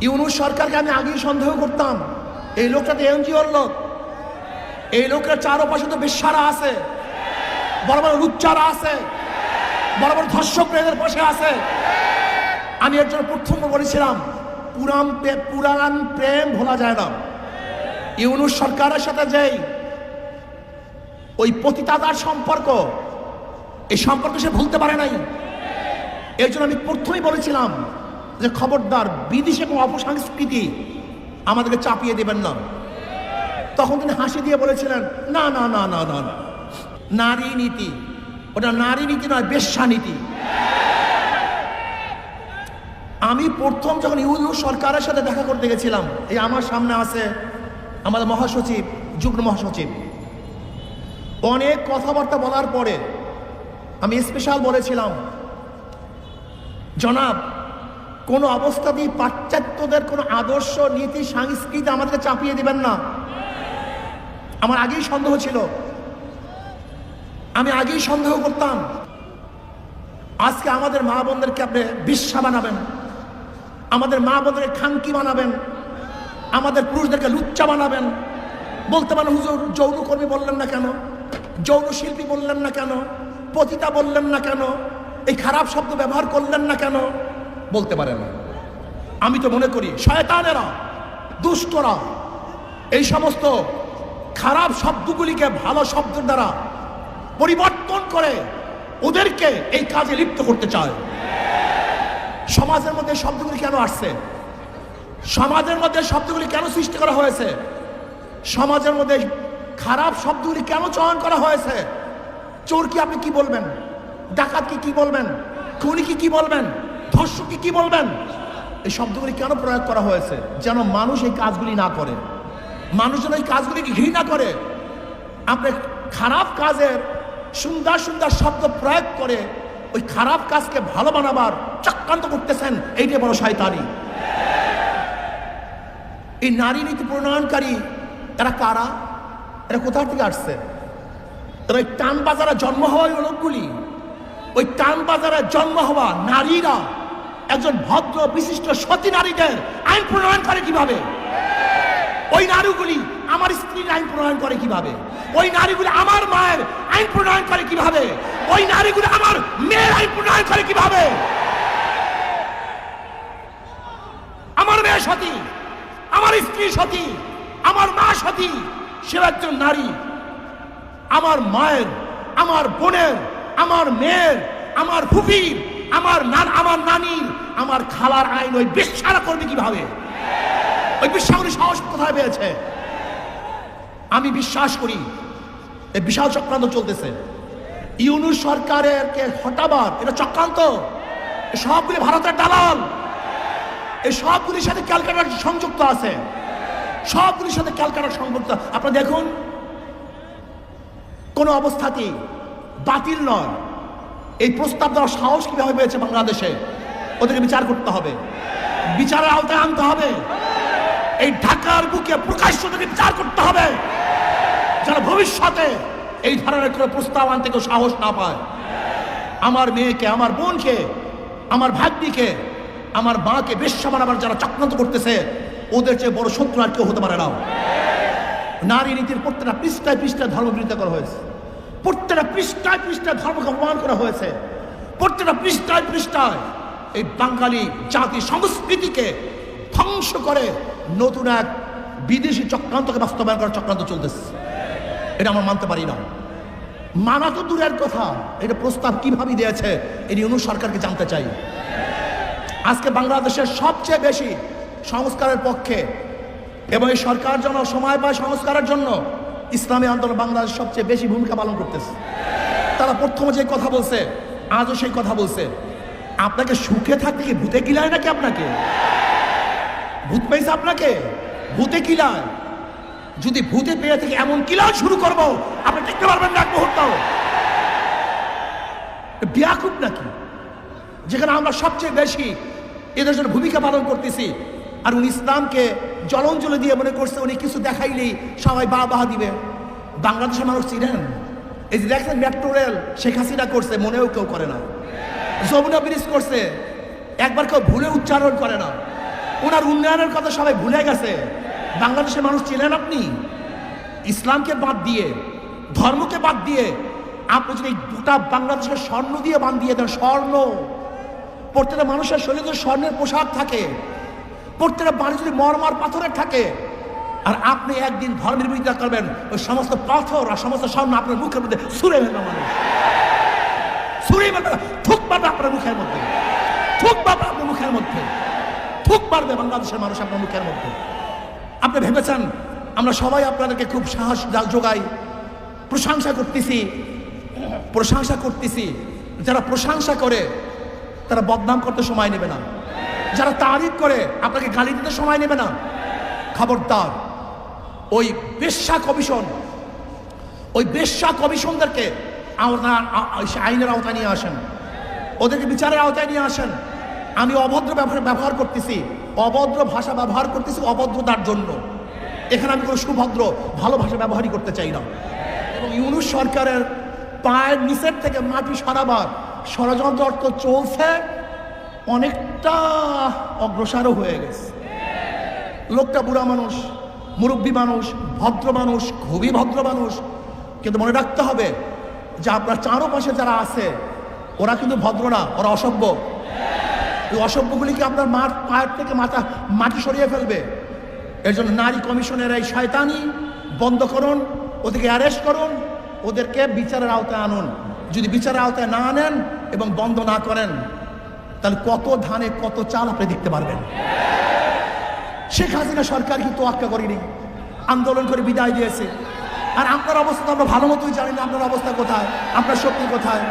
ইউনূস সরকারকে আমি আগেই সন্দেহ করতাম, এই লোকটা তো এনজিওর লোক, এই লোকের চারপাশে তো বেশ্যারা আছে, বড় বড় লুচ্চারা আছে, বড় বড় ধর্ষক এদের পাশে আছে। আমি এর জন্য প্রথম বলেছিলাম পুরাণ প্রেম ভোলা যায় না। ইউনূস সরকারের সাথে যেই ওই পতিতাদার সম্পর্ক, এই সম্পর্ক সে ভুলতে পারে নাই। এর জন্য আমি প্রথমেই বলেছিলাম যে খবরদার বিদেশে কোনো অপসংস্কৃতি আমাদেরকে চাপিয়ে দেবেন না। তখন তিনি হাসি দিয়ে বলেছিলেন, না না না না না না, নারী নীতি, ওটা নারী নীতি নয়, বেশ্যা নীতি। আমি প্রথম যখন ইউনূস সরকারের সাথে দেখা করতে গেছিলাম, এই আমার সামনে আছে আমাদের মহাসচিব, যুগ্ম মহাসচিব, অনেক কথাবার্তা বলার পরে আমি স্পেশাল বলেছিলাম, জনাব কোনো অবস্থাতেই পাশ্চাত্যদের কোনো আদর্শ নীতি সংস্কৃতি আমাদেরকে চাপিয়ে দিবেন না। আমার আগেই সন্দেহ ছিল, আমি আগেই সন্দেহ করতাম। আজকে আমাদের মা বোনদেরকে আপনি বিশ্বা বানাবেন, আমাদের মা বোনদেরকে খানকি বানাবেন, আমাদের পুরুষদেরকে লুচ্চা বানাবেন। বলতে পারেন হুজুর যৌনকর্মী বললেন না কেন, যৌন শিল্পী বললেন না কেন, পতিতা বললেন না কেন, এই খারাপ শব্দ ব্যবহার করলেন না কেন? বলতে পারেন। আমি তো মনে করি শয়তানেরা, দুষ্টরা এই সমস্ত খারাপ শব্দগুলিকে ভালো শব্দের দ্বারা পরিবর্তন করে ওদেরকে এই কাজে লিপ্ত করতে চায়। সমাজের মধ্যে শব্দগুলি কেন আসছে? সমাজের মধ্যে শব্দগুলি কেন সৃষ্টি করা হয়েছে? সমাজের মধ্যে খারাপ শব্দগুলি কেন চয়ন করা হয়েছে? চোরকে আপনি কি বলবেন? ডাকাতকে কি বলবেন? খুনিকে কি বলবেন? ধর্ষককে কি বলবেন? এই শব্দগুলি কেন প্রয়োগ করা হয়েছে? যেন মানুষ এই কাজগুলি না করে, মানুষ যেন এই কাজগুলিকে ঘৃণা করে। আপনি খারাপ কাজের সুন্দর সুন্দর শব্দ প্রয়োগ করে ওই খারাপ কাজকে ভালো বানাবার চক্রান্ত করতেছেন, এইটাই বড় শয়তানি। এই নারী নীতি প্রণয়নকারী এরা কারা? এরা কোথা থেকে আসছে? এরা ওই টান বাজারে জন্ম হওয়া লোকগুলি, ওই টান বাজারে জন্ম হওয়া নারীরা একজন ভদ্র বিশিষ্ট সতী নারীদের আইন প্রণয়ন করে কিভাবে? ওই নারীগুলি আমার স্ত্রীর আইন প্রণয়ন করে কিভাবে? ওই নারীগুলি আমার মায়ের আইন প্রণয়ন করে কিভাবে? ওই নারীগুলি আমার মেয়ের আইন প্রণয়ন করে কিভাবে? আমার মেয়ে সতী, আমার স্ত্রী সতী, আমার মা সতী, সে একজন নারী। আমার মায়ের, আমার বোনের, আমার মেয়ের, আমার ফুফির, আমার নানির, আমার খালার আইন ওই বেশ্যারা করবে কিভাবে? ওই বিশ্বাসগুলি সাহস কোথায় পেয়েছে? আমি বিশ্বাস করি এই বিশাল চক্রান্ত চলতেছে। ইউনূস সরকারের কে হটাবার এটা চক্রান্ত। সবগুলি ভারতের দালাল, এই সবগুলির সাথে ক্যালকাটা সংযুক্ত আছে, সবগুলির সাথে ক্যালকাটা সংযুক্ত। আপনারা দেখুন, কোন অবস্থাতেই বাতিল নয়। এই প্রস্তাব দেওয়ার সাহস কিভাবে পেয়েছে বাংলাদেশে? ওদেরকে বিচার করতে হবে, বিচারের আওতায় আনতে হবে। এই ঢাকার বুকে প্রকাশ্য থেকে বিচার করতে হবে, যেন ভবিষ্যতে এই ধরনের কোনো প্রস্তাব আনতে কেউ সাহস না পায়। আমার মেয়েকে, আমার বোনকে, আমার ভাগ্নিকে, আমার মাকে বেশ্যা বানাবার যারা চক্রান্ত করতেছে, ওদের চেয়ে বড় শত্রু আর কেউ হতে পারে না। নারী নীতির প্রত্যেকটা পৃষ্ঠায় পৃষ্ঠায় ধর্মবিরোধিতা করা হয়েছে, প্রত্যেকটা পৃষ্ঠায় পৃষ্ঠায় ধর্মকে অপমান করা হয়েছে, প্রত্যেকটা পৃষ্ঠায় পৃষ্ঠায় এই বাঙালি জাতি সংস্কৃতিকে ধ্বংস করে নতুন এক বিদেশি চক্রান্তকে বাস্তবায়ন করার চক্রান্ত চলতেছে। এটা আমরা মানতে পারি না। মানা তো দূরের কথা, এটা প্রস্তাব কিভাবে দিয়েছে এই ইউনূস সরকারকে জানতে চাই। আজকে বাংলাদেশের সবচেয়ে বেশি সংস্কারের পক্ষে এবং এই সরকার যেন সময় পায় সংস্কারের জন্য, ইসলামী আন্দোলন বাংলাদেশ সবচেয়ে বেশি ভূমিকা পালন করতেছে। তারা প্রথমে যে কথা বলছে, আজও সেই কথা বলছে। আপনাকে সুখে থাকতে কি ভূতে কিলায় নাকি? আপনাকে ভূত পেয়েছে? আপনাকে ভূতে কিলায়? যদি ভূতে পেয়ে থেকে এমন কিলায় শুরু করবো, আপনি দেখতে পারবেন না এক মুহূর্ত। বিয়াকুব নাকি, যেখানে আমরা সবচেয়ে বেশি এদের জন্য ভূমিকা পালন করতেছি, আর উনি ইসলামকে জলঞ্জলি দিয়ে মনে করছে উনি কিছু দেখাইলেই সবাই বাহবা দিবে। বাংলাদেশের মানুষ চিনেন? এই যে দেখছেন মেট্রো রেল শেখ হাসিনা করছে, মনেও কেউ করে না। যমুনা ব্রিজ করছে, একবার কেউ ভুলে উচ্চারণ করে না। ওনার উন্নয়নের কথা সবাই ভুলে গেছে। বাংলাদেশের মানুষ ছিলেন আপনি ইসলামকে বাদ দিয়ে, ধর্মকে বাদ দিয়ে আপনি যদি গোটা বাংলাদেশকে স্বর্ণ দিয়ে বাঁধিয়ে দেন, স্বর্ণ, প্রত্যেকটা মানুষের শরীরে স্বর্ণের পোশাক থাকে, প্রত্যেকটা বাড়ি যদি মরমার পাথরের থাকে, আর আপনি একদিন ধর্মের বিরোধিতা করবেন, ওই সমস্ত পাথর আর সমস্ত স্বর্ণ আপনার মুখের মধ্যে ছুঁড়ে ফেলবে মানুষ, ছুঁড়ে ফেলবে, থুক পারবে আপনার মুখের মধ্যে, থুক পারবে আপনার মুখের মধ্যে, থুক পারবে বাংলাদেশের মানুষ আপনার মুখের মধ্যে। আপনি ভেবেছেন আমরা সবাই আপনাদেরকে খুব সাহস যোগাই, প্রশংসা করতেছি। যারা প্রশংসা করে তারা বদনাম করতে সময় নেবে না, যারা তারিফ করে আপনাকে গালি দিতে সময় নেবে না। খবরদার, ওই বেশ্যা কমিশনদেরকে আইনের আওতায় নিয়ে আসেন, ওদেরকে বিচারের আওতায় নিয়ে আসেন। আমি অভদ্র ব্যবহার করতেছি, অভদ্র ভাষা ব্যবহার করতেছি অভদ্রতার জন্য। এখানে আমি কোনো সুভদ্র ভালো ভাষা ব্যবহারই করতে চাই না। এবং ইউনূস সরকারের পায়ের নিচের থেকে মাটি সরাবার ষড়যন্ত্র চলছে, অনেকটা অগ্রসরও হয়ে গেছে। লোকটা বুড়া মানুষ, মুরব্বী মানুষ, ভদ্র মানুষ, খুবই ভদ্র মানুষ, কিন্তু মনে রাখতে হবে যে আপনার চারপাশে যারা আছে ওরা কিন্তু ভদ্র না, ওরা অসভ্য। এই অসভ্যগুলিকে আপনার পায়ের থেকে মাটি সরিয়ে ফেলবে। এর জন্য নারী কমিশনের এই শয়তানি বন্ধ করুন, ওদেরকে অ্যারেস্ট করুন, ওদেরকে বিচারের আওতায় আনুন। যদি বিচারের আওতায় না আনেন এবং বন্ধ না করেন, তাহলে কত ধানে কত চাল আপনি দেখতে পারবেন। শেখ হাসিনা সরকার কিন্তু তোয়াক্কা করেনি, আন্দোলন করে বিদায় দিয়েছে। আর আপনার অবস্থা তো আমরা ভালো মতোই জানি না, আপনার অবস্থা কোথায়, আপনার শক্তি কোথায়।